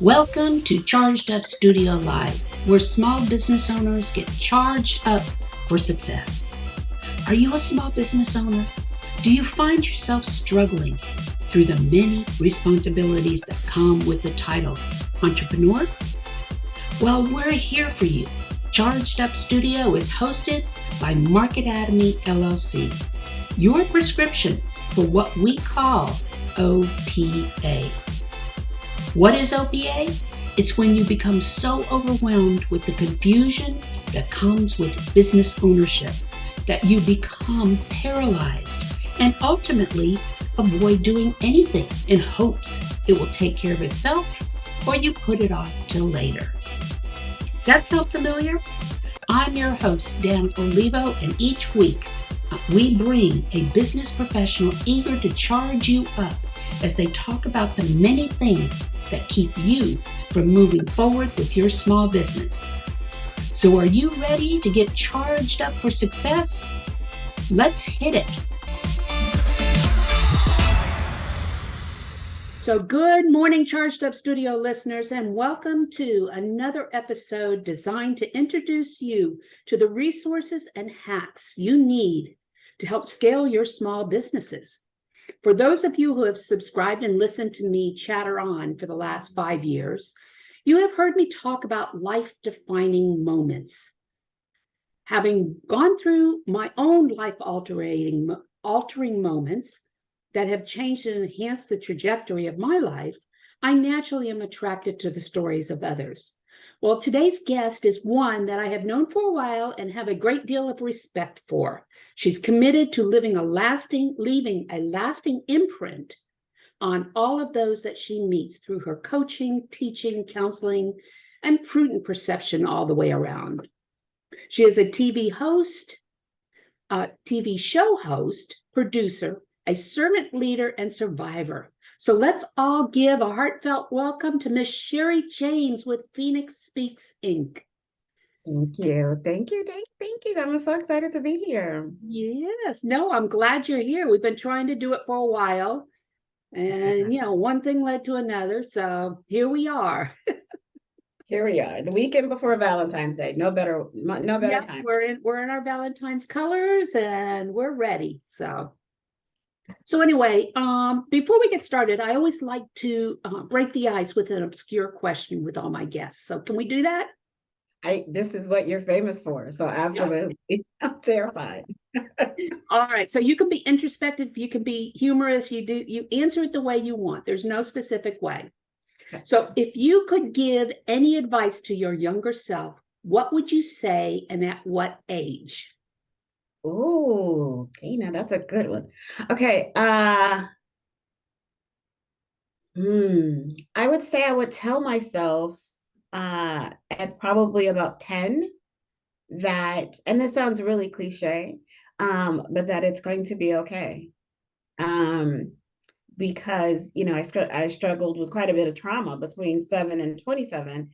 Welcome to Charged Up Studio Live, where small business owners get charged up for success. Are you a small business owner? Do you find yourself struggling through the many responsibilities that come with the title entrepreneur? Well, we're here for you. Charged Up Studio is hosted by Market Atomy LLC, your prescription for what we call OPA. What is OPA? It's when you become so overwhelmed with the confusion that comes with business ownership that you become paralyzed and ultimately avoid doing anything in hopes it will take care of itself, or you put it off till later. Does that sound familiar? I'm your host, Dan Olivo, and each week we bring a business professional eager to charge you up as they talk about the many things that keep you from moving forward with your small business. So are you ready to get charged up for success? Let's hit it. So good morning, Charged Up Studio listeners, and welcome to another episode designed to introduce you to the resources and hacks you need to help scale your small businesses. For those of you who have subscribed and listened to me chatter on for the last 5 years, you have heard me talk about life-defining moments. Having gone through my own life-altering moments that have changed and enhanced the trajectory of my life, I naturally am attracted to the stories of others. Well, today's guest is one that I have known for a while and have a great deal of respect for. She's committed to leaving a lasting imprint on all of those that she meets through her coaching, teaching, counseling, and prudent perception all the way around. She is a TV show host, producer, a servant leader, and survivor. So let's all give a heartfelt welcome to Miss Sherry James with Phoenix Speaks, Inc. Thank you. Thank you. Thank you. I'm so excited to be here. Yes. No, I'm glad you're here. We've been trying to do it for a while. And, one thing led to another. So here we are. Here we are, the weekend before Valentine's Day. No better time. We're in our Valentine's colors and we're ready. So anyway, before we get started, I always like to break the ice with an obscure question with all my guests. So can we do that? This is what you're famous for. So absolutely. Yep. I'm terrified. All right. So you can be introspective. You can be humorous. You answer it the way you want. There's no specific way. Okay. So if you could give any advice to your younger self, what would you say and at what age? Oh, okay. Now that's a good one. Okay. I would say I would tell myself at probably about 10 that, and that sounds really cliche, but that it's going to be okay. Because, I struggled with quite a bit of trauma between 7 and 27.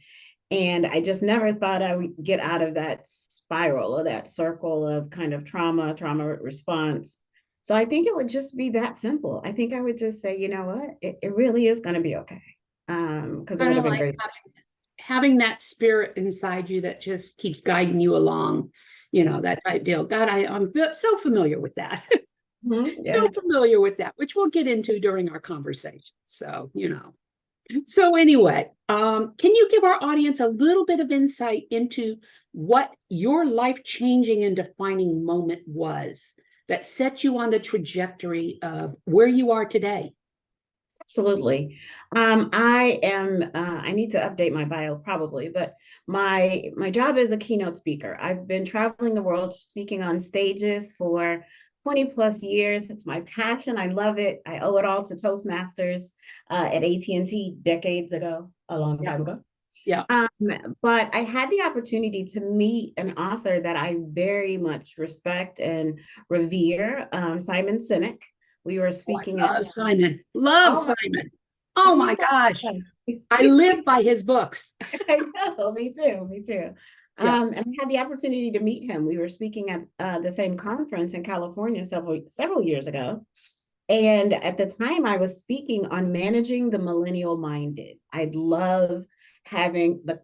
And I just never thought I would get out of that spiral or that circle of kind of trauma response. So I think it would just be that simple. I think I would just say, you know what, it really is going to be okay. Because it would have been great. Having that spirit inside you that just keeps guiding you along, that type deal. God, I'm so familiar with that. Mm-hmm. Yeah. So familiar with that, which we'll get into during our conversation. So, So anyway, can you give our audience a little bit of insight into what your life-changing and defining moment was that set you on the trajectory of where you are today? Absolutely. I need to update my bio probably, but my job is a keynote speaker. I've been traveling the world speaking on stages for 20 plus years. It's my passion. I love it. I owe it all to Toastmasters at AT&T decades ago, a long time ago. Yeah. But I had the opportunity to meet an author that I very much respect and revere, Simon Sinek. We were speaking at Simon. Simon. Oh my gosh. I live by his books. I know, me too. Yeah. And I had the opportunity to meet him. We were speaking at the same conference in California several years ago. And at the time, I was speaking on managing the millennial minded. I love having the,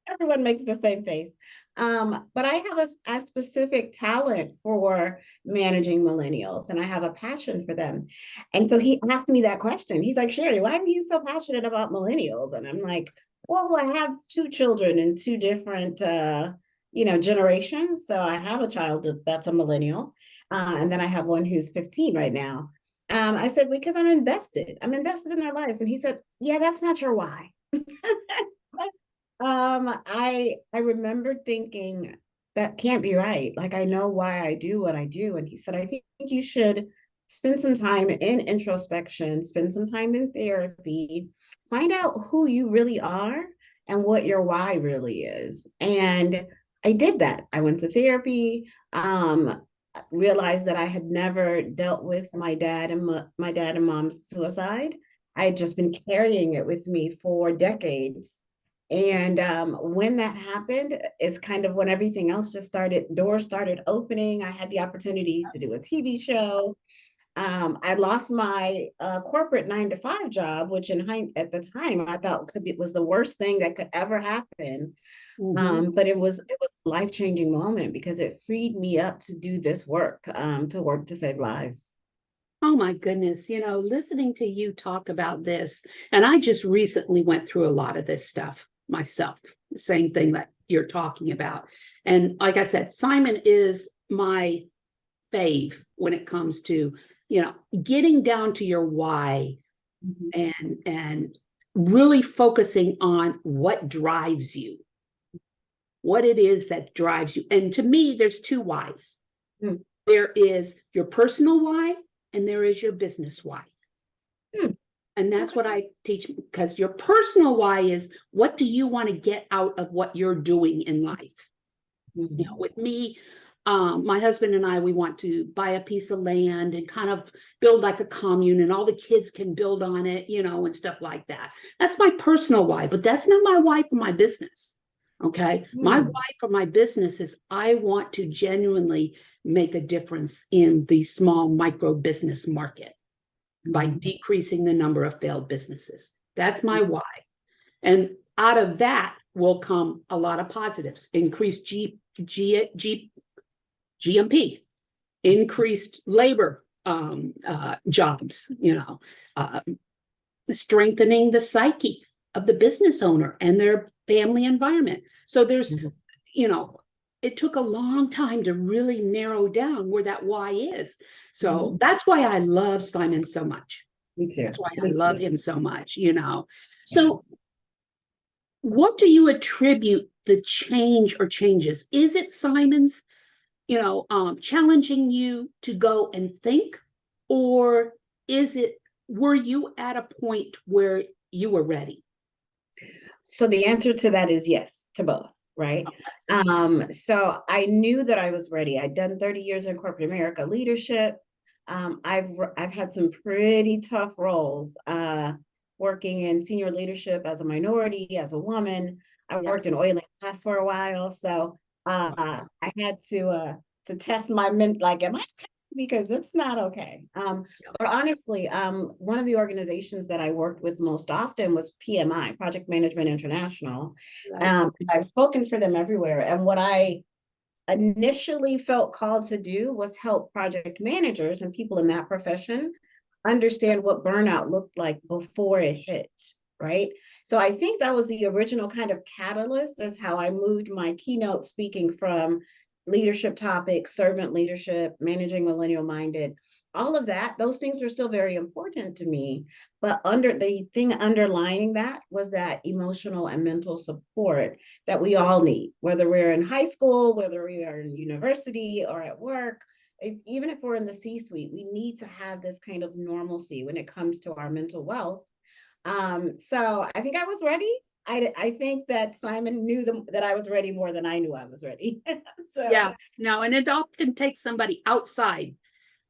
everyone makes the same face. But I have a specific talent for managing millennials, and I have a passion for them. And so he asked me that question. He's like, Sherry, why are you so passionate about millennials? And I'm like, well, I have two children in two different, generations. So I have a child that's a millennial, and then I have one who's 15 right now. I said, because I'm invested. I'm invested in their lives. And he said, yeah, that's not your why. I remember thinking that can't be right. Like, I know why I do what I do. And he said, I think you should spend some time in introspection, spend some time in therapy, find out who you really are and what your why really is. And I did that. I went to therapy, realized that I had never dealt with my dad and my dad and mom's suicide. I had just been carrying it with me for decades. And when that happened, it's kind of when everything else just started, doors started opening. I had the opportunity to do a TV show. I lost my corporate 9 to 5 job, which at the time I thought was the worst thing that could ever happen. But it was a life-changing moment because it freed me up to do this work, to work to save lives. Oh my goodness, listening to you talk about this, and I just recently went through a lot of this stuff myself, the same thing that you're talking about. And like I said, Simon is my fave when it comes to, getting down to your why and really focusing on what drives you, what it is that drives you. And to me, there's two whys. Mm. There is your personal why, and there is your business why. And that's what I teach, because your personal why is, what do you want to get out of what you're doing in life? With me, my husband and I, we want to buy a piece of land and kind of build like a commune, and all the kids can build on it, and stuff like that. That's my personal why, but that's not my why for my business. Okay. My why for my business is I want to genuinely make a difference in the small micro business market by decreasing the number of failed businesses. That's my why. And out of that will come a lot of positives: increased GMP, increased labor jobs, strengthening the psyche of the business owner and their family environment. So there's, it took a long time to really narrow down where that why is. So that's why I love Simon so much. Me too. That's why I love him so much, So what do you attribute the change or changes? Is it Simon's, challenging you to go and think, or were you at a point where you were ready? So the answer to that is yes, to both, right? So I knew that I was ready. I'd done 30 years in corporate America leadership. I've had some pretty tough roles, working in senior leadership as a minority, as a woman. I worked in oil and gas for a while, so I had to test my am I, because that's not okay. But honestly, one of the organizations that I worked with most often was PMI, Project Management International. I've spoken for them everywhere, and what I initially felt called to do was help project managers and people in that profession understand what burnout looked like before it hit, right? So I think that was the original kind of catalyst, as how I moved my keynote speaking from leadership topics, servant leadership, managing millennial minded, all of that. Those things were still very important to me, but the thing underlying that was that emotional and mental support that we all need, whether we're in high school, whether we are in university or at work. Even if we're in the C-suite, we need to have this kind of normalcy when it comes to our mental wealth. So I think I was ready. I think that Simon knew that I was ready more than I knew I was ready. So yes, no, and it often takes somebody outside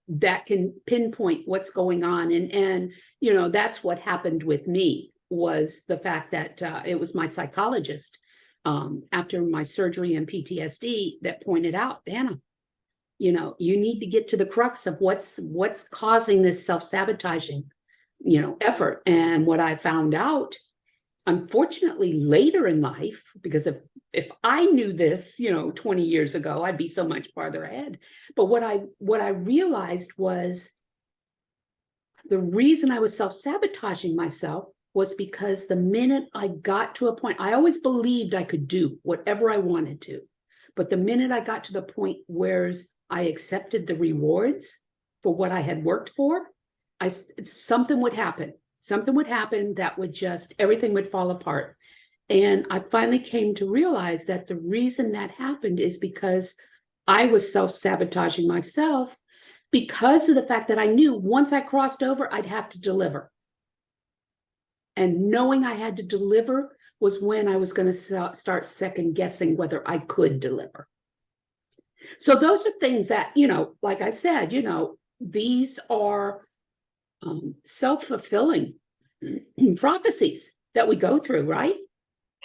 that can pinpoint what's going on, and that's what happened with me, was the fact that it was my psychologist after my surgery and PTSD that pointed out, Dana, You need to get to the crux of what's causing this self-sabotaging, effort. And what I found out, unfortunately, later in life, because if I knew this, 20 years ago, I'd be so much farther ahead. But what I realized was the reason I was self-sabotaging myself was because the minute I got to a point, I always believed I could do whatever I wanted to. But the minute I got to the point where I accepted the rewards for what I had worked for, something would happen. Something would happen that would everything would fall apart. And I finally came to realize that the reason that happened is because I was self-sabotaging myself because of the fact that I knew once I crossed over, I'd have to deliver. And knowing I had to deliver was when I was going to start second guessing whether I could deliver. So those are things that, like I said, these are self-fulfilling prophecies that we go through, right?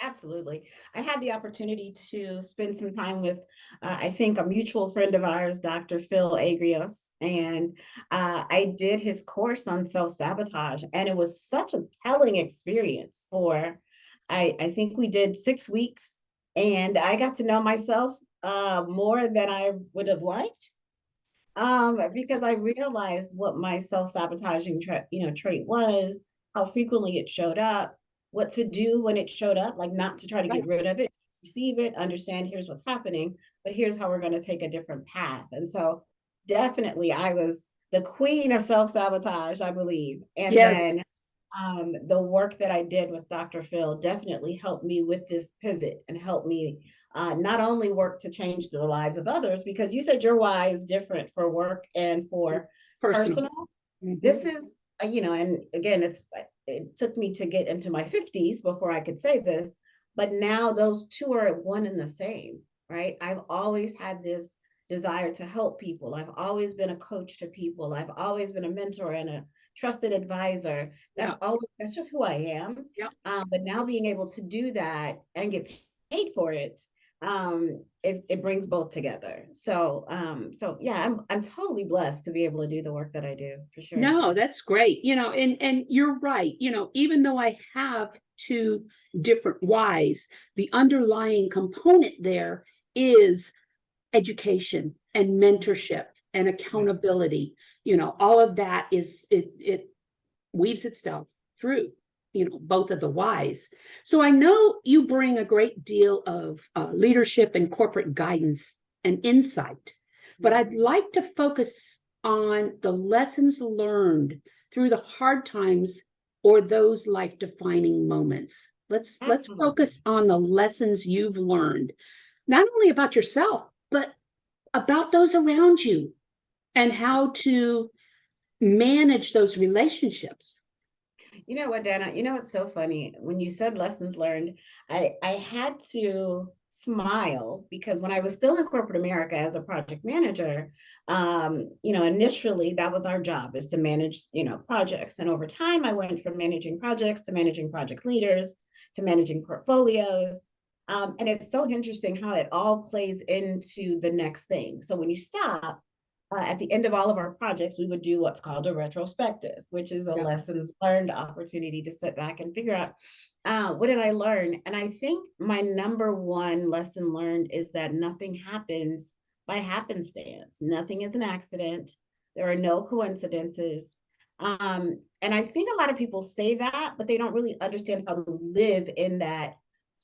Absolutely. I had the opportunity to spend some time with, I think, a mutual friend of ours, Dr. Phil Agrios, and I did his course on self-sabotage, and it was such a telling experience I think we did 6 weeks, and I got to know myself more than I would have liked, because I realized what my self-sabotaging trait was, how frequently it showed up, what to do when it showed up, like not to try to Right. get rid of it, receive it, understand here's what's happening, but here's how we're going to take a different path. And so definitely I was the queen of self-sabotage, I believe. And Yes. then the work that I did with Dr. Phil definitely helped me with this pivot and helped me not only work to change the lives of others, because you said your why is different for work and for personal. Mm-hmm. This is, and again, it took me to get into my 50s before I could say this, but now those two are one and the same, right? I've always had this desire to help people. I've always been a coach to people. I've always been a mentor and a trusted advisor. That's just who I am. Yeah. But now being able to do that and get paid for it, it brings both together. So yeah, I'm totally blessed to be able to do the work that I do, for sure. No, that's great. And you're right. Even though I have two different whys, the underlying component there is education and mentorship and accountability. All of that it weaves itself through, both of the whys. So I know you bring a great deal of leadership and corporate guidance and insight, but I'd like to focus on the lessons learned through the hard times or those life-defining moments. Let's focus on the lessons you've learned, not only about yourself, but about those around you and how to manage those relationships. You know what, Dana? You know what's so funny? When you said lessons learned, I had to smile because when I was still in corporate America as a project manager, initially that was our job, is to manage, projects. And over time, I went from managing projects to managing project leaders to managing portfolios. And it's so interesting how it all plays into the next thing. So when you stop, at the end of all of our projects, we would do what's called a retrospective, which is a lessons learned opportunity to sit back and figure out what did I learn? And I think my number one lesson learned is that nothing happens by happenstance. Nothing is an accident. There are no coincidences. And I think a lot of people say that, but they don't really understand how to live in that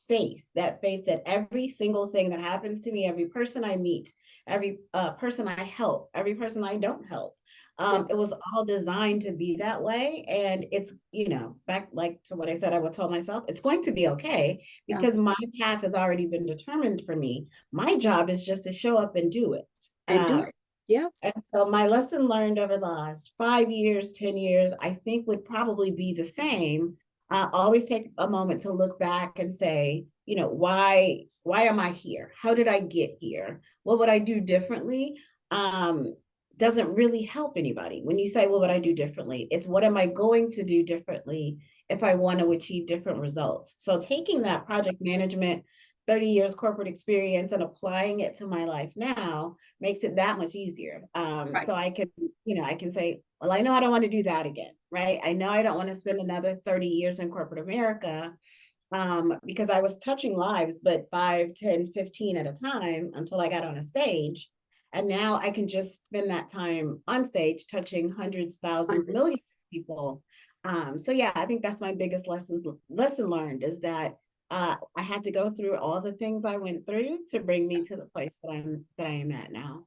faith that every single thing that happens to me, every person I meet, every person I help, every person I don't help, it was all designed to be that way. And it's, back like to what I said, I would tell myself, it's going to be okay because my path has already been determined for me. My job is just to show up and do it. Yeah. And so my lesson learned over the last 5 years, 10 years, I think would probably be the same. Always take a moment to look back and say, why am I here? How did I get here? What would I do differently? Doesn't really help anybody. When you say, what would I do differently? It's what am I going to do differently if I want to achieve different results? So taking that project management 30 years corporate experience and applying it to my life now makes it that much easier. Right. So I can, I can say, well, I know I don't want to do that again, right? I know I don't want to spend another 30 years in corporate America, because I was touching lives, but 5, 10, 15 at a time until I got on a stage. And now I can just spend that time on stage touching hundreds, thousands, millions of people. So yeah, I think that's my biggest lesson learned is that I had to go through all the things I went through to bring me to the place that I am at now.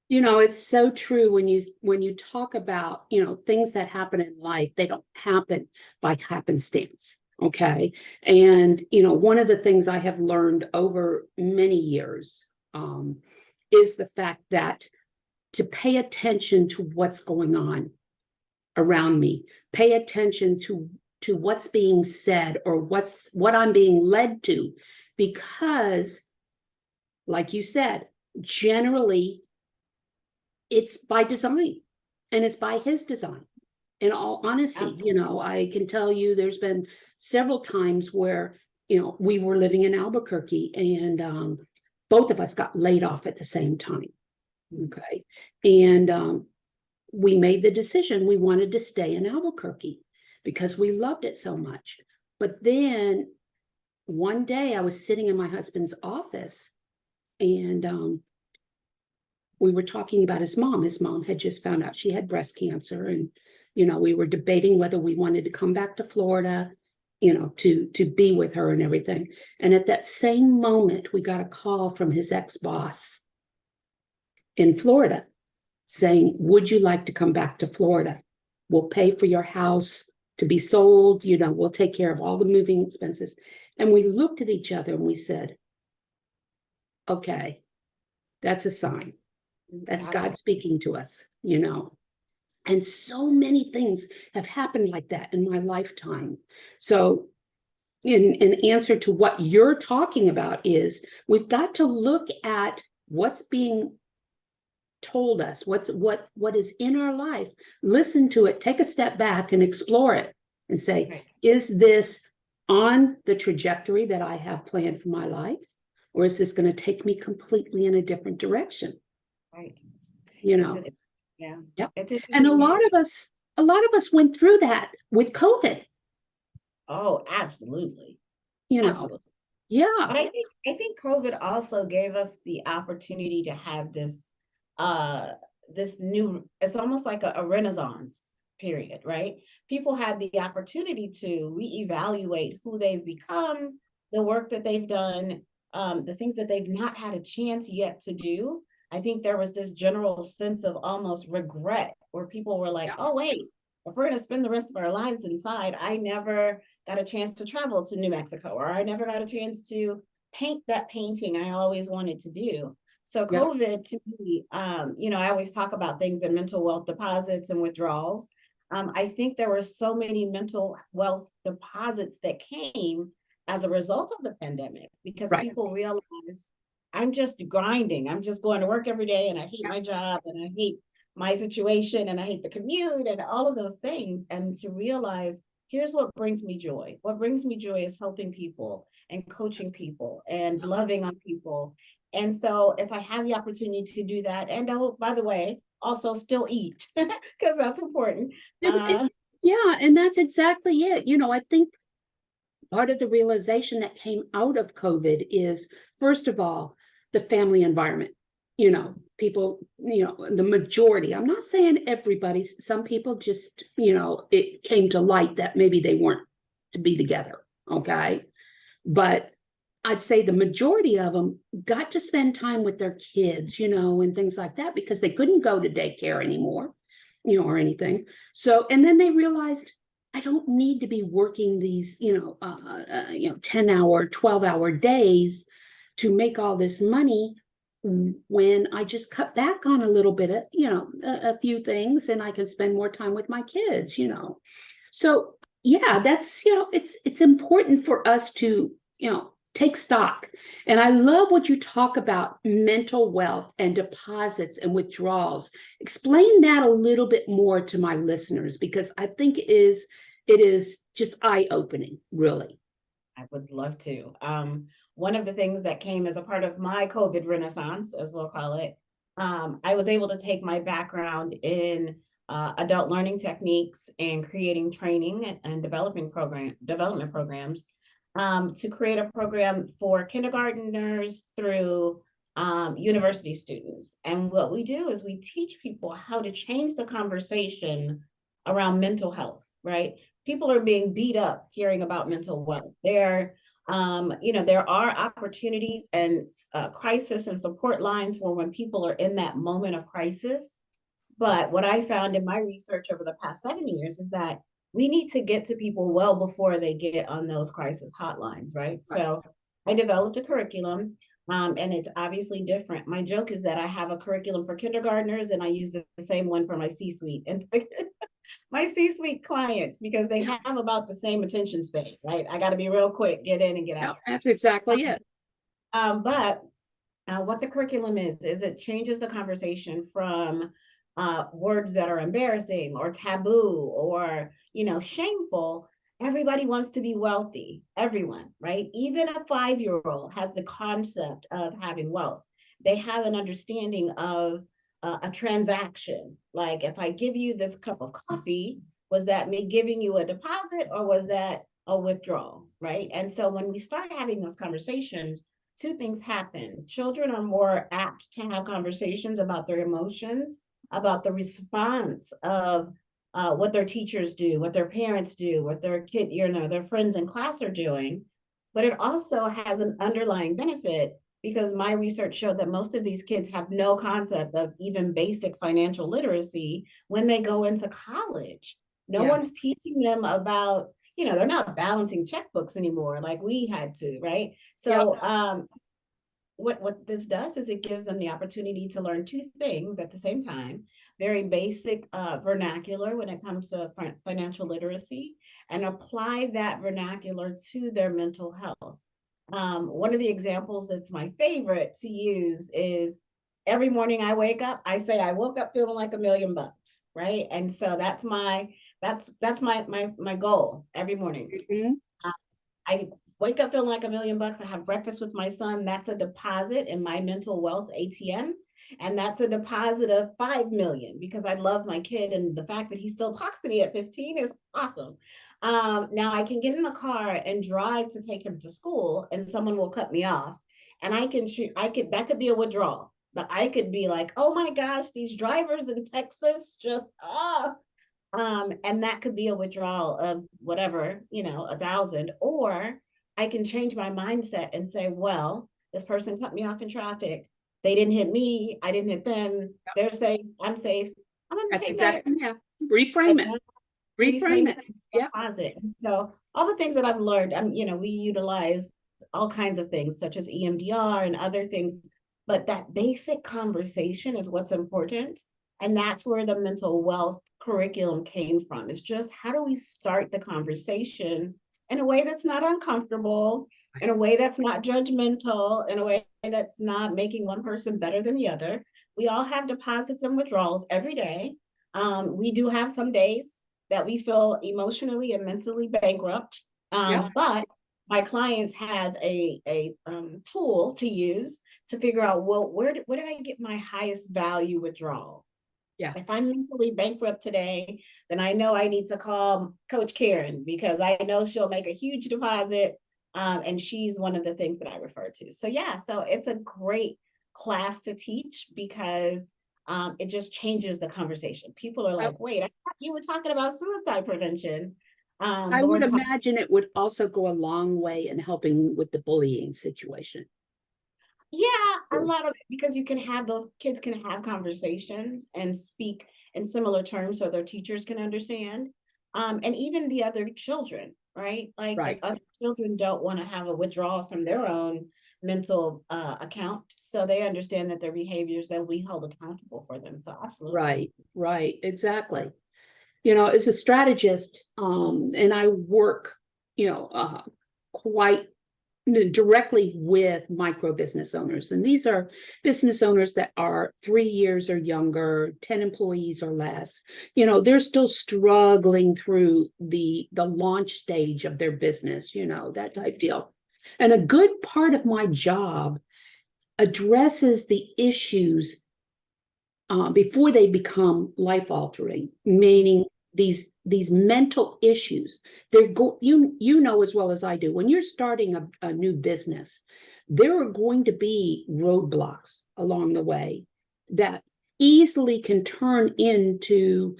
It's so true when you talk about, things that happen in life, they don't happen by happenstance. Okay. And, one of the things I have learned over many years is the fact that to pay attention to what's going on around me, pay attention to what's being said or what I'm being led to, because, like you said, generally it's by design and it's by his design. In all honesty, Absolutely. I can tell you there's been several times where, we were living in Albuquerque and both of us got laid off at the same time. Okay. And we made the decision we wanted to stay in Albuquerque because we loved it so much. But then one day I was sitting in my husband's office and we were talking about his mom. His mom had just found out she had breast cancer. And, we were debating whether we wanted to come back to Florida, to be with her and everything. And at that same moment, we got a call from his ex-boss in Florida saying, would you like to come back to Florida? We'll pay for your house to be sold. We'll take care of all the moving expenses. And we looked at each other and we said, okay, that's a sign. That's God speaking to us, And so many things have happened like that in my lifetime. So in answer to what you're talking about is we've got to look at what's being told us, what is in our life, listen to it, take a step back and explore it and say, Right. Is this on the trajectory that I have planned for my life? Or is this going to take me completely in a different direction? Right. Yeah. Yep. And a lot of us went through that with COVID. Oh, absolutely. Absolutely. Yeah. But I think COVID also gave us the opportunity to have this new, it's almost like a renaissance period, right? People had the opportunity to reevaluate who they've become, the work that they've done, the things that they've not had a chance yet to do. I think there was this general sense of almost regret where people were like, oh, wait, if we're going to spend the rest of our lives inside, I never got a chance to travel to New Mexico, or I never got a chance to paint that painting I always wanted to do. So COVID to me, I always talk about things in mental wealth deposits and withdrawals. I think there were so many mental wealth deposits that came as a result of the pandemic because people realized I'm just grinding. I'm just going to work every day and I hate my job and I hate my situation and I hate the commute and all of those things. And to realize here's what brings me joy. What brings me joy is helping people and coaching people and loving on people. And so if I have the opportunity to do that, and oh, by the way, also still eat because that's important. Yeah, and that's exactly it. I think part of the realization that came out of COVID is, first of all, the family environment. People, the majority, I'm not saying everybody, some people just, it came to light that maybe they weren't to be together. Okay. But I'd say the majority of them got to spend time with their kids, and things like that because they couldn't go to daycare anymore, or anything. So, and then they realized I don't need to be working these, 10-hour, 12-hour days to make all this money when I just cut back on a little bit of, a few things and I can spend more time with my kids, So yeah, that's, it's important for us to, take stock. And I love what you talk about mental wealth and deposits and withdrawals. Explain that a little bit more to my listeners, because I think it is just eye-opening, really. I would love to. one of the things that came as a part of my COVID renaissance, as we'll call it, I was able to take my background in adult learning techniques and creating training and development programs to create a program for kindergarteners through university students. And what we do is we teach people how to change the conversation around mental health, right? People are being beat up hearing about mental wealth. There are opportunities and crisis and support lines for when people are in that moment of crisis. But what I found in my research over the past 7 years is that we need to get to people well before they get on those crisis hotlines, right? So I developed a curriculum, and it's obviously different. My joke is that I have a curriculum for kindergartners and I use the same one for my C-suite and my C-suite clients, because they have about the same attention span, right? I got to be real quick, get in and get out. That's exactly it. But what the curriculum is it changes the conversation from words that are embarrassing or taboo or, shameful. Everybody wants to be wealthy, everyone, right? Even a 5-year-old has the concept of having wealth. They have an understanding of a transaction. Like, if I give you this cup of coffee, was that me giving you a deposit or was that a withdrawal, right? And so when we start having those conversations, two things happen. Children are more apt to have conversations about their emotions, about the response of what their teachers do, what their parents do, what their their friends in class are doing. But it also has an underlying benefit, because my research showed that most of these kids have no concept of even basic financial literacy when they go into college. No one's teaching them about, they're not balancing checkbooks anymore like we had to, right? So what this does is it gives them the opportunity to learn two things at the same time: very basic vernacular when it comes to financial literacy, and apply that vernacular to their mental health. One of the examples that's my favorite to use is, every morning I wake up, I say I woke up feeling like $1,000,000, right? And so that's my goal every morning. I wake up feeling like $1,000,000. I have breakfast with my son. That's a deposit in my mental wealth ATM. And that's a deposit of 5 million, because I love my kid. And the fact that he still talks to me at 15 is awesome. Now I can get in the car and drive to take him to school, and someone will cut me off. And that could be a withdrawal. But I could be like, oh my gosh, these drivers in Texas just, and that could be a withdrawal of whatever, 1,000. Or I can change my mindset and say, well, this person cut me off in traffic. They didn't hit me. I didn't hit them. They're safe. I'm safe. I'm going to take that. Reframe it. Reframe it. Deposit. So all the things that I've learned, we utilize all kinds of things such as EMDR and other things, but that basic conversation is what's important. And that's where the mental wealth curriculum came from. It's just, how do we start the conversation in a way that's not uncomfortable, in a way that's not judgmental, in a way that's not making one person better than the other. We all have deposits and withdrawals every day. We do have some days that we feel emotionally and mentally bankrupt, but my clients have a tool to use to figure out, well, where did I get my highest value withdrawal? If I'm mentally bankrupt today, then I know I need to call Coach Karen, because I know she'll make a huge deposit, and she's one of the things that I refer to. So so it's a great class to teach, because it just changes the conversation. People are like, wait, I thought you were talking about suicide prevention. I would imagine it would also go a long way in helping with the bullying situation. A lot of it, because you can have those kids can have conversations and speak in similar terms so their teachers can understand. And even the other children, right? Like the other children don't want to have a withdrawal from their own mental account. So they understand that their behaviors, that we hold accountable for them. So absolutely. Right, exactly. As a strategist, and I work, quite directly with micro business owners. And these are business owners that are 3 years or younger, 10 employees or less. They're still struggling through the launch stage of their business, that type deal. And a good part of my job addresses the issues before they become life-altering, meaning these mental issues. You know as well as I do, when you're starting a new business, there are going to be roadblocks along the way that easily can turn into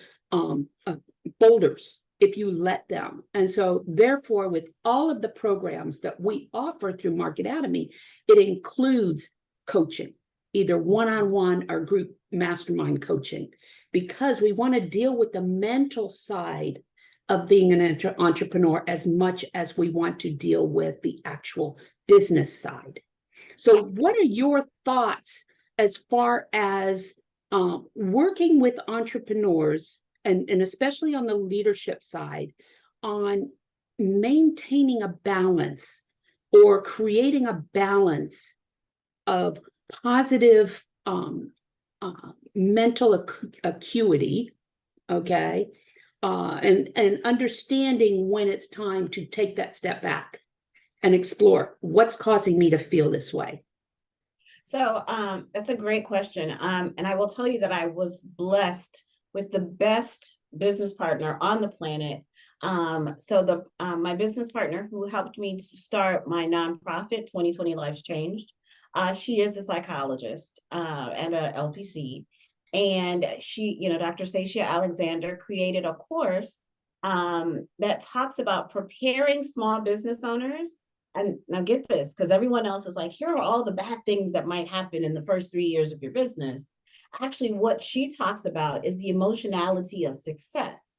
boulders if you let them. And so therefore, with all of the programs that we offer through Marketatomy, it includes coaching, either one-on-one or group mastermind coaching, because we want to deal with the mental side of being an entrepreneur as much as we want to deal with the actual business side. So what are your thoughts as far as working with entrepreneurs, and especially on the leadership side, on maintaining a balance or creating a balance of positive mental acuity, okay, and understanding when it's time to take that step back and explore what's causing me to feel this way? So that's a great question. And I will tell you that I was blessed with the best business partner on the planet. So my business partner who helped me to start my nonprofit, 2020 Lives Changed, she is a psychologist and a LPC. And she, Dr. Stacia Alexander created a course that talks about preparing small business owners. And now get this, because everyone else is like, here are all the bad things that might happen in the first 3 years of your business. Actually, what she talks about is the emotionality of success,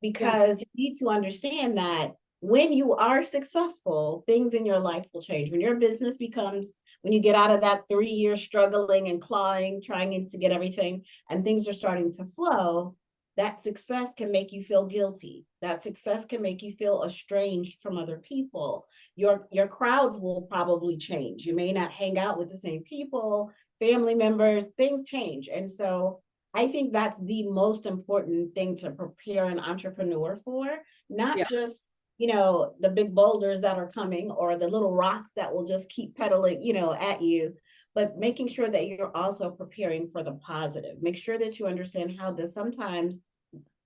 because you need to understand that when you are successful, things in your life will change. When your business becomes, when you get out of that 3 year struggling and clawing, trying to get everything, and things are starting to flow, that success can make you feel guilty. That success can make you feel estranged from other people. Your crowds will probably change. You may not hang out with the same people, family members, things change. And so I think that's the most important thing to prepare an entrepreneur for, not just, the big boulders that are coming or the little rocks that will just keep pedaling, at you, but making sure that you're also preparing for the positive. Make sure that you understand how sometimes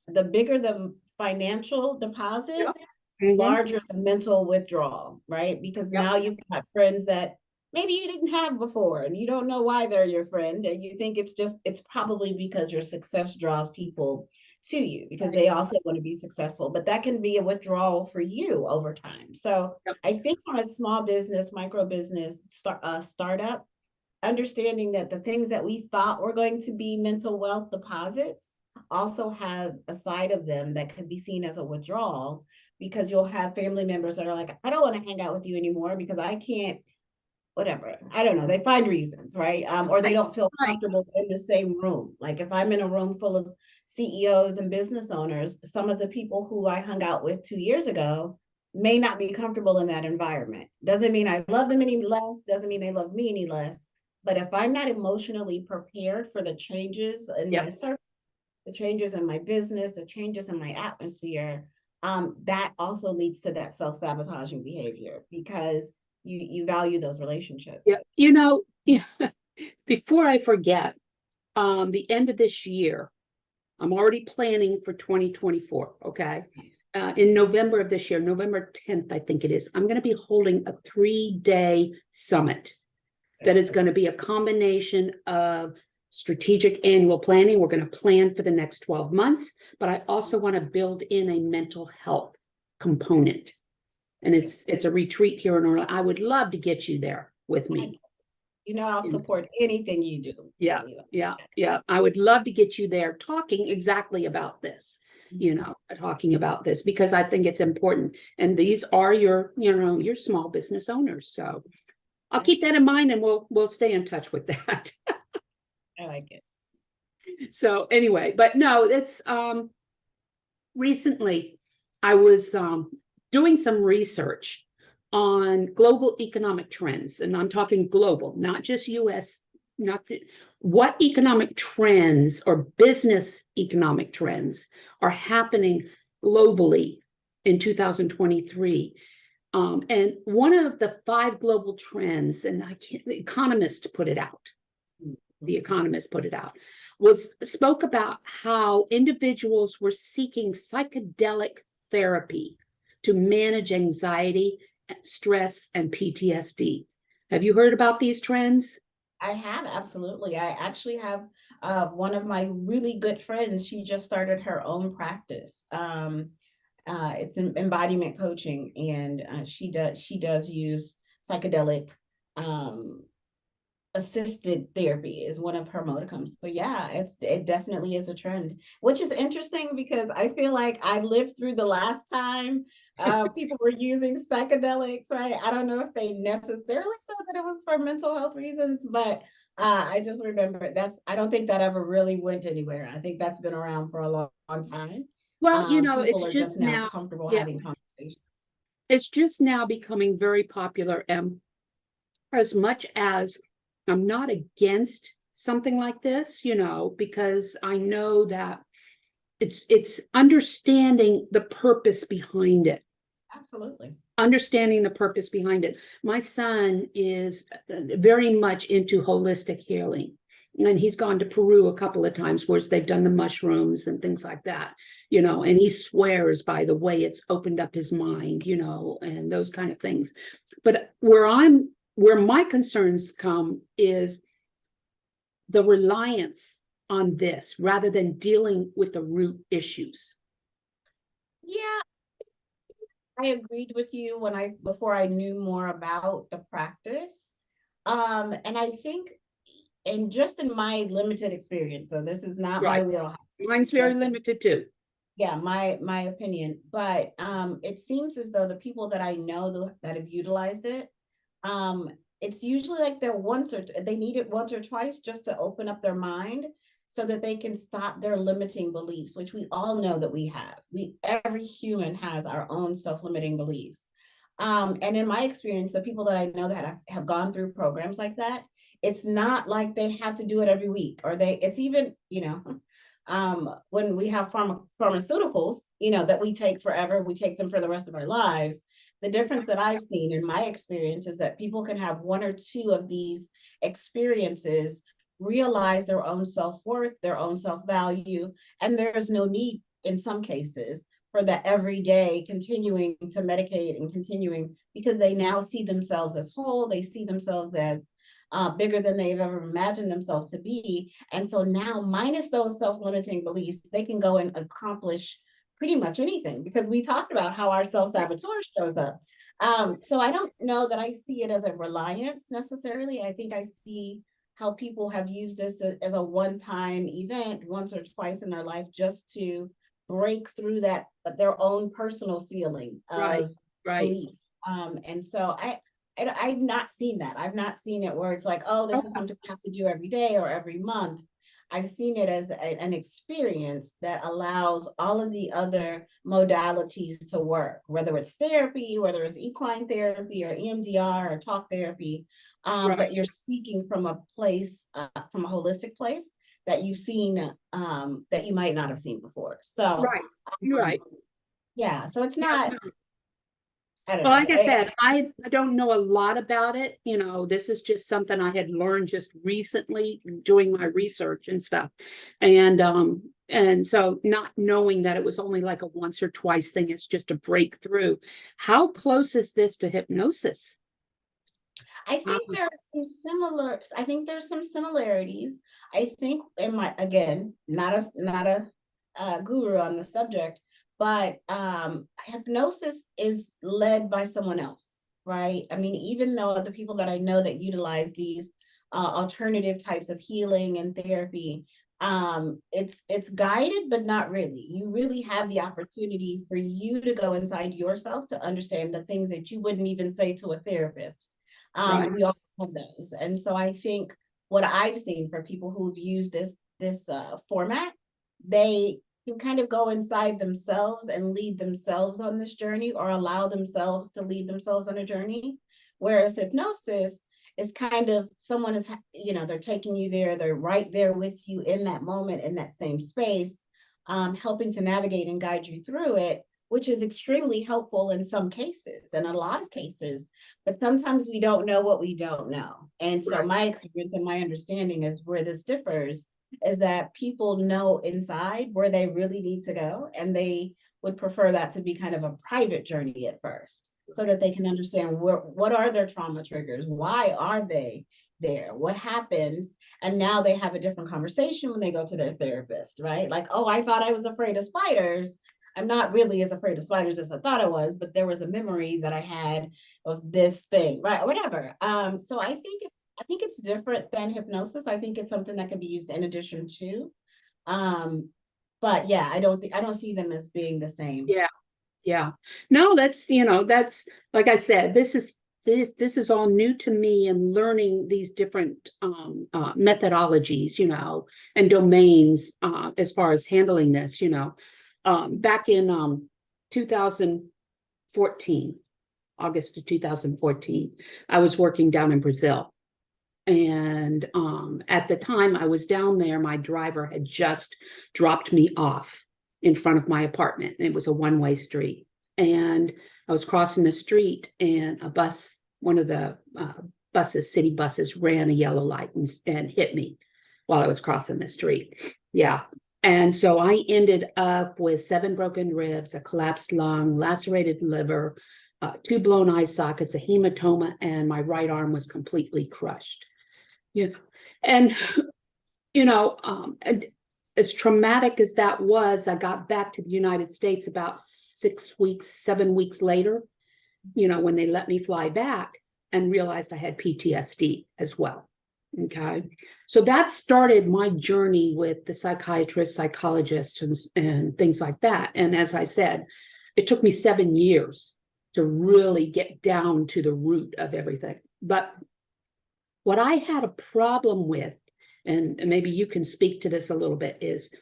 the bigger the financial deposit, larger the mental withdrawal, right? Because now you've got friends that maybe you didn't have before, and you don't know why they're your friend, and you think it's probably because your success draws people to you because they also want to be successful, but that can be a withdrawal for you over time. So I think from a small business, micro business, startup, understanding that the things that we thought were going to be mental wealth deposits also have a side of them that could be seen as a withdrawal, because you'll have family members that are like, I don't want to hang out with you anymore because I can't, whatever. I don't know. They find reasons, right? Or they don't feel comfortable in the same room. Like if I'm in a room full of CEOs and business owners, some of the people who I hung out with 2 years ago may not be comfortable in that environment. Doesn't mean I love them any less. Doesn't mean they love me any less. But if I'm not emotionally prepared for the changes in my circle, the changes in my business, the changes in my atmosphere, that also leads to that self-sabotaging behavior, because you value those relationships. Before I forget, the end of this year, I'm already planning for 2024, okay? In November of this year, November 10th, I think it is, I'm going to be holding a 3-day summit that is going to be a combination of strategic annual planning. We're going to plan for the next 12 months, but I also want to build in a mental health component. And it's a retreat here in Orlando. I would love to get you there with me. I'll support anything you do. Yeah. I would love to get you there talking exactly about this, talking about this, because I think it's important. And these are your small business owners. So I'll keep that in mind, and we'll stay in touch with that. I like it. So anyway, but no, it's recently I was doing some research on global economic trends, and I'm talking global, not just US, what economic trends or business economic trends are happening globally in 2023. And one of the 5 global trends, and the Economist put it out. The Economist put it out, spoke about how individuals were seeking psychedelic therapy to manage anxiety, stress, and PTSD. Have you heard about these trends? I have, absolutely. I actually have one of my really good friends. She just started her own practice. It's embodiment coaching, and she does use psychedelic assisted therapy is one of her modicums. So yeah, it definitely is a trend, which is interesting because I feel like I lived through the last time people were using psychedelics, right? I don't know if they necessarily said that it was for mental health reasons, but I just remember I don't think that ever really went anywhere. I think that's been around for a long time. Well, People it's are just just now now, comfortable yeah, having conversations. it's just now becoming very popular. And as much as I'm not against something like this, because I know that it's understanding the purpose behind it. Absolutely. Understanding the purpose behind it. My son is very much into holistic healing. And he's gone to Peru a couple of times where they've done the mushrooms and things like that, and he swears by the way it's opened up his mind, and those kind of things. But where my concerns come is the reliance on this rather than dealing with the root issues. Yeah, I agreed with you before I knew more about the practice. And I think, and just in my limited experience, so this is not my Right. wheelhouse. Mine's very limited too. Yeah, my opinion. But it seems as though the people that I know that have utilized it, it's usually like they need it once or twice just to open up their mind so that they can stop their limiting beliefs, which we all know that we have. Every human has our own self-limiting beliefs. And in my experience, the people that I know that have gone through programs like that, it's not like they have to do it every week, or it's even, when we have pharmaceuticals, that we take forever, we take them for the rest of our lives. The difference that I've seen in my experience is that people can have 1 or 2 of these experiences, realize their own self-worth, their own self-value, and there's no need in some cases for that every day continuing to medicate and continuing, because they now see themselves as whole, they see themselves as bigger than they've ever imagined themselves to be. And so now, minus those self-limiting beliefs, they can go and accomplish pretty much anything, because we talked about how our self-sabotage shows up. So I don't know that I see it as a reliance necessarily. I think I see how people have used this as a one-time event once or twice in their life just to break through their own personal ceiling of belief. And so I've not seen that. I've not seen it where it's like, oh, this is something you have to do every day or every month. I've seen it as an experience that allows all of the other modalities to work, whether it's therapy, whether it's equine therapy or EMDR or talk therapy. But you're speaking from a place, from a holistic place that you've seen, that you might not have seen before. So, You're right. Yeah, so it's not. I don't Well, know. like I said, I don't know a lot about it. This is just something I had learned just recently doing my research and stuff. And so not knowing that it was only like a once or twice thing, it's just a breakthrough. How close is this to hypnosis? I think there's some similarities. I think again, not a guru on the subject, but hypnosis is led by someone else, right? I mean, even though the people that I know that utilize these alternative types of healing and therapy, it's guided, but not really. You really have the opportunity for you to go inside yourself to understand the things that you wouldn't even say to a therapist. We all have those. And so I think what I've seen for people who've used this format, they can kind of go inside themselves and lead themselves on this journey, or allow themselves to lead themselves on a journey. Whereas hypnosis is kind of someone is, they're taking you there, they're right there with you in that moment, in that same space, helping to navigate and guide you through it. which is extremely helpful in some cases, and a lot of cases, but sometimes we don't know what we don't know. And so Right. my experience and my understanding is where this differs is that people know inside where they really need to go, and they would prefer that to be kind of a private journey at first, so that they can understand what are their trauma triggers, why are they there, what happens, and now they have a different conversation when they go to their therapist, right? Like, oh, I thought I was afraid of spiders. I'm not really as afraid of spiders as I thought I was, but there was a memory that I had of this thing, right? Whatever. So I think it's different than hypnosis. I think it's something that can be used in addition to. But yeah, I don't see them as being the same. Yeah. Yeah. No, that's, that's, like I said, this is all new to me, and learning these different methodologies, and domains as far as handling this, back in 2014, August of 2014, I was working down in Brazil. And at the time I was down there, my driver had just dropped me off in front of my apartment. It was a one-way street. And I was crossing the street, and a bus, one of the buses, city buses, ran a yellow light and hit me while I was crossing the street. Yeah. And so I ended up with 7 broken ribs, a collapsed lung, lacerated liver, 2 blown eye sockets, a hematoma, and my right arm was completely crushed. Yeah. And, and as traumatic as that was, I got back to the United States about 6 weeks, 7 weeks later, when they let me fly back, and realized I had PTSD as well. Okay. So that started my journey with the psychiatrist, psychologist, and things like that. And as I said, it took me 7 years to really get down to the root of everything. But what I had a problem with, and maybe you can speak to this a little bit, is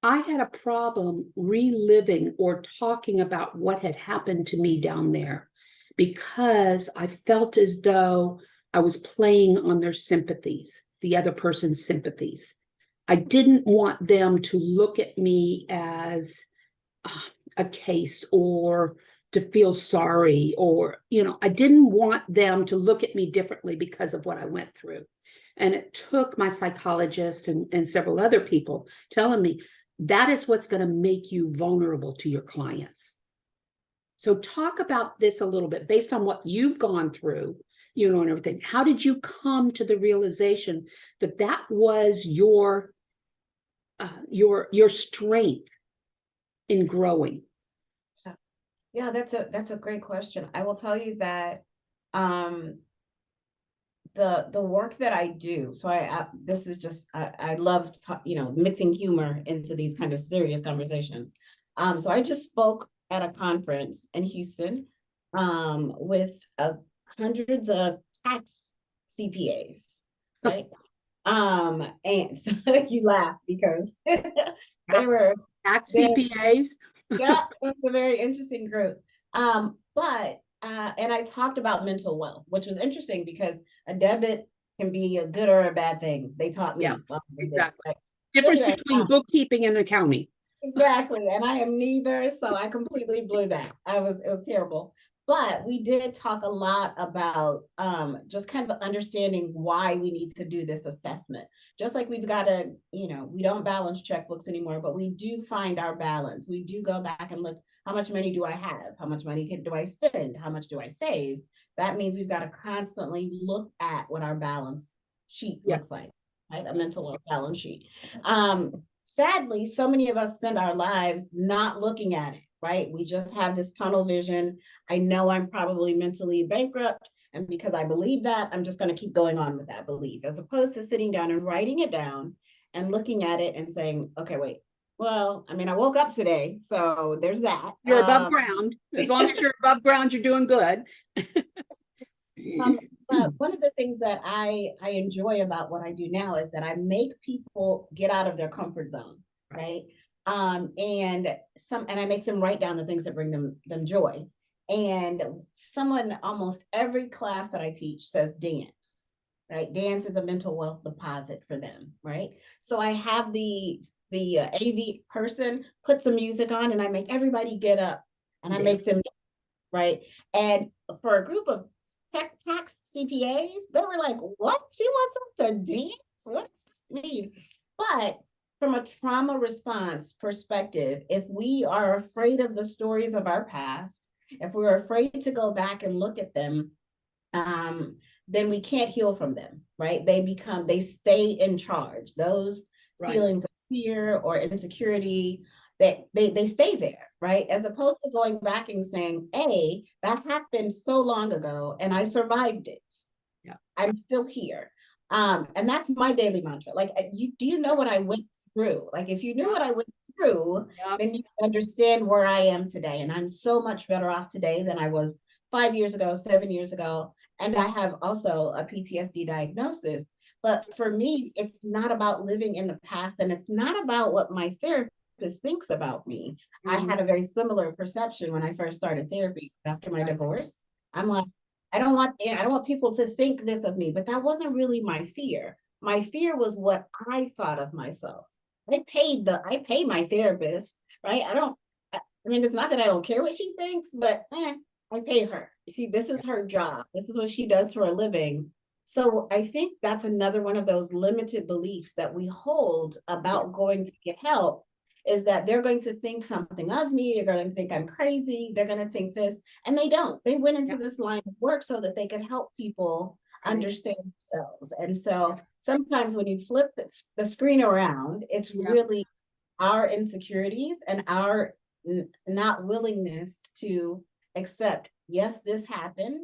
I had a problem reliving or talking about what had happened to me down there, because I felt as though I was playing on their sympathies, the other person's sympathies. I didn't want them to look at me as a case, or to feel sorry, or, I didn't want them to look at me differently because of what I went through. And it took my psychologist and several other people telling me that is what's going to make you vulnerable to your clients. So talk about this a little bit based on what you've gone through, and everything. How did you come to the realization that that was your strength in growing? Yeah, that's a great question. I will tell you that the work that I do. So this is just I love mixing humor into these kind of serious conversations. So I just spoke at a conference in Houston with hundreds of tax CPAs, right? And so you laugh because they were tax CPAs. Yeah, it's a very interesting group. But and I talked about mental wealth, which was interesting because a debit can be a good or a bad thing. They taught me. Yeah, Well, exactly. right? Difference Anyway, between bookkeeping and accounting. exactly. And I am neither, so I completely blew that. It was terrible. But we did talk a lot about just kind of understanding why we need to do this assessment. Just like we've got to, we don't balance checkbooks anymore, but we do find our balance. We do go back and look, how much money do I have? How much money do I spend? How much do I save? That means we've got to constantly look at what our balance sheet looks like, right? A mental balance sheet. Sadly, so many of us spend our lives not looking at it, right? We just have this tunnel vision. I know I'm probably mentally bankrupt. And because I believe that, I'm just going to keep going on with that belief, as opposed to sitting down and writing it down and looking at it and saying, okay, wait, well, I mean, I woke up today, so there's that. You're above ground. As long as you're above ground, you're doing good. But one of the things that I enjoy about what I do now is that I make people get out of their comfort zone, right? And I make them write down the things that bring them joy. And almost every class that I teach says dance, right? Dance is a mental wealth deposit for them, right? So I have the the AV person, put some music on, and I make everybody get up, and I make them, right? And for a group of tax CPAs, they were like, what? She wants us to dance? What does this mean? But from a trauma response perspective, if we are afraid of the stories of our past, if we're afraid to go back and look at them, then we can't heal from them, right? They stay in charge. Those feelings of fear or insecurity, they stay there, right? As opposed to going back and saying, hey, that happened so long ago and I survived it. Yeah. I'm still here. And that's my daily mantra. Like, do you know what I went through? Like, if you knew what I went through, then you understand where I am today. And I'm so much better off today than I was 5 years ago, 7 years ago. And I have also a PTSD diagnosis. But for me, it's not about living in the past, and it's not about what my therapist thinks about me. I had a very similar perception when I first started therapy after my divorce. I'm like, I don't want people to think this of me, but that wasn't really my fear. My fear was what I thought of myself. I pay my therapist, right? I mean, it's not that I don't care what she thinks, but I pay her. This is her job. This is what she does for a living. So I think that's another one of those limited beliefs that we hold about going to get help, is that they're going to think something of me. They're going to think I'm crazy. They're going to think this, and they don't. They went into this line of work so that they could help people understand themselves. And so sometimes when you flip the screen around, it's really our insecurities and our not willingness to accept, yes, this happened,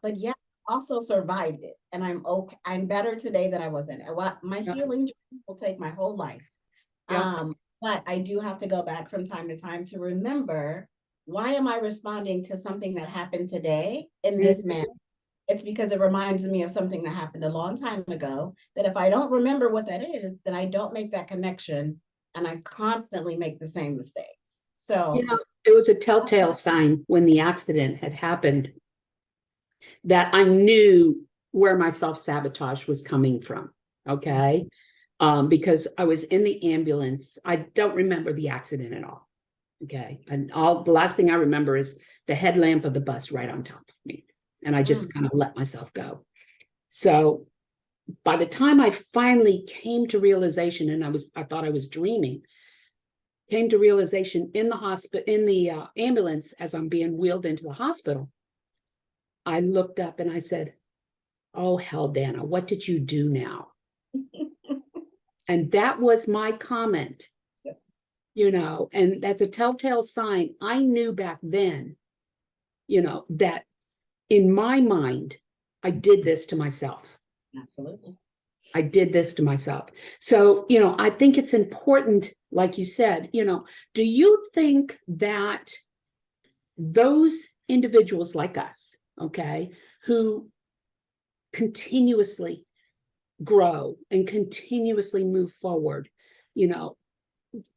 but yes, also survived it, and I'm okay. I'm better today than I was in. My healing journey will take my whole life, but I do have to go back from time to time to remember, why am I responding to something that happened today in this manner? It's because it reminds me of something that happened a long time ago, that if I don't remember what that is, then I don't make that connection, and I constantly make the same mistakes. So it was a telltale sign when the accident had happened that I knew where my self-sabotage was coming from, okay? Because I was in the ambulance. I don't remember the accident at all, okay? And the last thing I remember is the headlamp of the bus right on top of me. And I just kind of let myself go. So by the time I finally came to realization, and I thought I was dreaming, came to realization in the hospital, in the ambulance, as I'm being wheeled into the hospital, I looked up and I said, oh, hell, Dana, what did you do now? And that was my comment, and that's a telltale sign. I knew back then, that in my mind, I did this to myself. Absolutely. I did this to myself. So, I think it's important, like you said, do you think that those individuals like us, okay, who continuously grow and continuously move forward,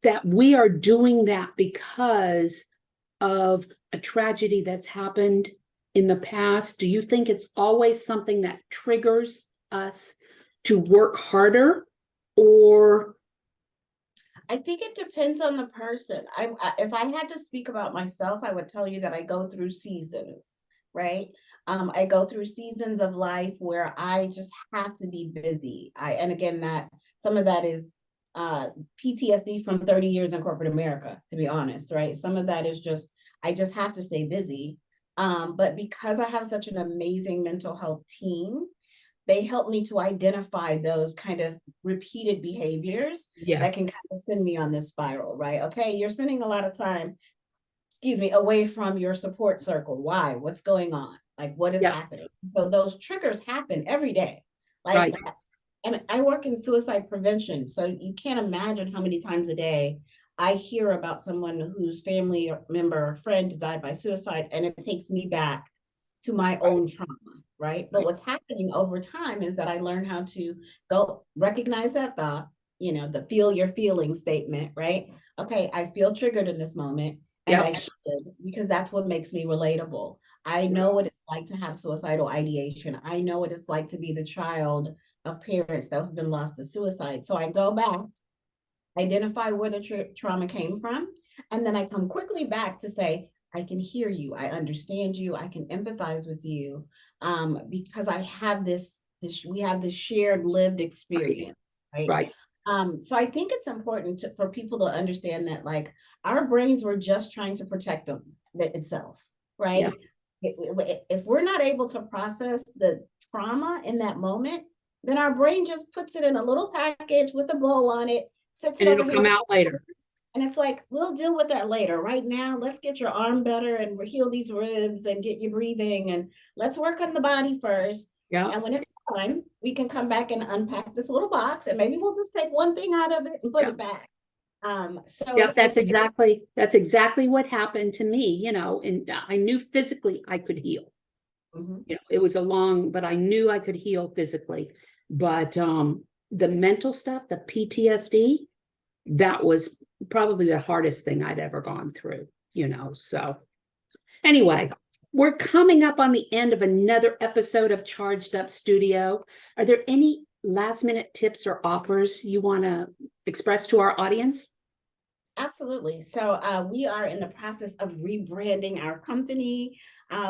that we are doing that because of a tragedy that's happened in the past? Do you think it's always something that triggers us to work harder, or? I think it depends on the person. If I had to speak about myself, I would tell you that I go through seasons, right? I go through seasons of life where I just have to be busy. And again, that some of that is PTSD from 30 years in corporate America, to be honest, right? Some of that is just, I just have to stay busy. But because I have such an amazing mental health team, they help me to identify those kind of repeated behaviors that can kind of send me on this spiral, right? Okay, you're spending a lot of time, away from your support circle. Why? What's going on? Like, what is happening? So those triggers happen every day. Like, and I work in suicide prevention, so you can't imagine how many times a day I hear about someone whose family member or friend died by suicide, and it takes me back to my own trauma, right? But what's happening over time is that I learn how to go recognize that thought, the feel your feelings statement, right? Okay, I feel triggered in this moment, and I should, because that's what makes me relatable. I know what it's like to have suicidal ideation. I know what it's like to be the child of parents that have been lost to suicide. So I go back identify where the trauma came from, and then I come quickly back to say, I can hear you, I understand you, I can empathize with you, because I have we have this shared lived experience, right? Right. So I think it's important for people to understand that, like, our brains were just trying to protect itself, right? Yeah. If we're not able to process the trauma in that moment, then our brain just puts it in a little package with a bow on it, sits it And over it'll here, come out later. and it's like, we'll deal with that later. Right now, let's get your arm better and heal these ribs and get you breathing, and let's work on the body first. Yeah. And when it's time, we can come back and unpack this little box, and maybe we'll just take one thing out of it and put it back. Yeah, that's exactly what happened to me, you know, and I knew physically I could heal. Mm-hmm. You know, it was but I knew I could heal physically. But the mental stuff, the PTSD, that was probably the hardest thing I'd ever gone through, you know. So anyway, we're coming up on the end of another episode of Charged Up Studio. Are there any last minute tips or offers you want to express to our audience? Absolutely. So we are in the process of rebranding our company,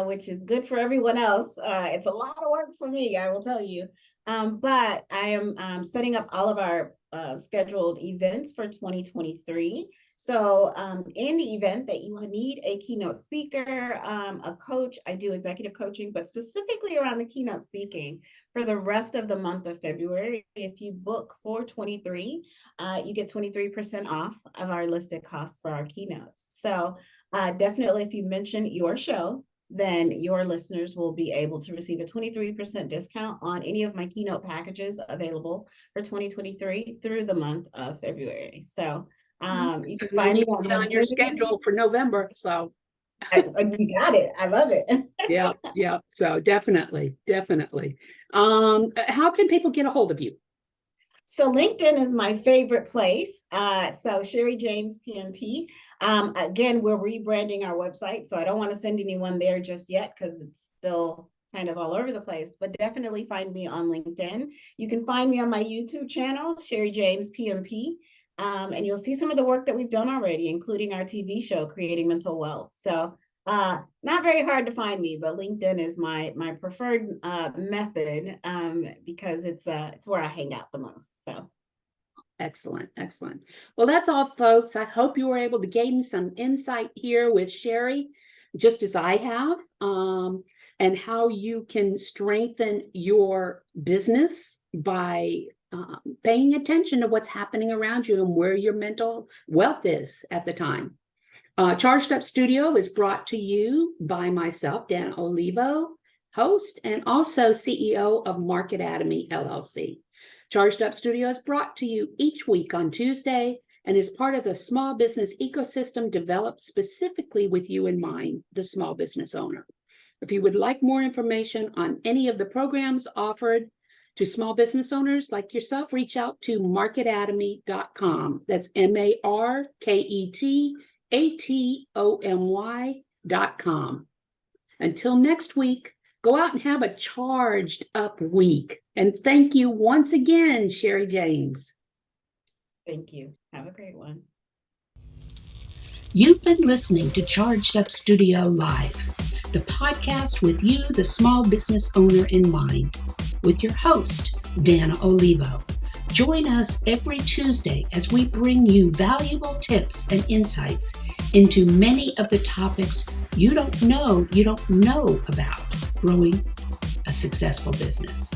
which is good for everyone else. It's a lot of work for me, I will tell you. But I am setting up all of our scheduled events for 2023. So in the event that you need a keynote speaker, a coach, I do executive coaching, but specifically around the keynote speaking for the rest of the month of February. If you book for 23, you get 23% off of our listed costs for our keynotes. So definitely, if you mention your show, then your listeners will be able to receive a 23% discount on any of my keynote packages available for 2023 through the month of February. So you can find me on your schedule for November. So you got it. I love it. yeah. So definitely. How can people get a hold of you? So LinkedIn is my favorite place. So Sherry James PMP. Again, we're rebranding our website, so I don't want to send anyone there just yet because it's still kind of all over the place, but definitely find me on LinkedIn. You can find me on my YouTube channel, Sherry James PMP, and you'll see some of the work that we've done already, including our TV show, Creating Mental Wealth. So not very hard to find me, but LinkedIn is my preferred method because it's where I hang out the most. So excellent. Well, that's all, folks. I hope you were able to gain some insight here with Sherry, just as I have, and how you can strengthen your business by paying attention to what's happening around you and where your mental wealth is at the time. Charged Up Studio is brought to you by myself, Dana Olivo, host, and also CEO of Market Atomy, LLC. Charged Up Studio is brought to you each week on Tuesday and is part of the small business ecosystem developed specifically with you in mind, the small business owner. If you would like more information on any of the programs offered to small business owners like yourself, reach out to marketatomy.com. That's marketatomy.com. Until next week, go out and have a charged up week. And thank you once again, Sherry James. thank you. Have a great one. You've been listening to Charged Up Studio Live, the podcast with you, the small business owner, in mind, with your host, Dana Olivo. Join us every Tuesday as we bring you valuable tips and insights into many of the topics you don't know about growing a successful business.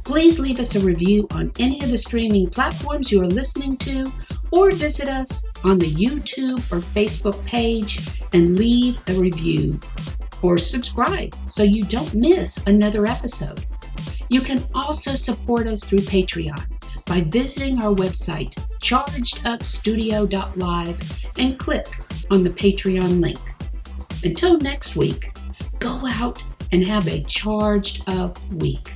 Please leave us a review on any of the streaming platforms you are listening to, or visit us on the YouTube or Facebook page and leave a review or subscribe so you don't miss another episode. You can also support us through Patreon by visiting our website, chargedupstudio.live, and click on the Patreon link. Until next week, go out and have a charged up week.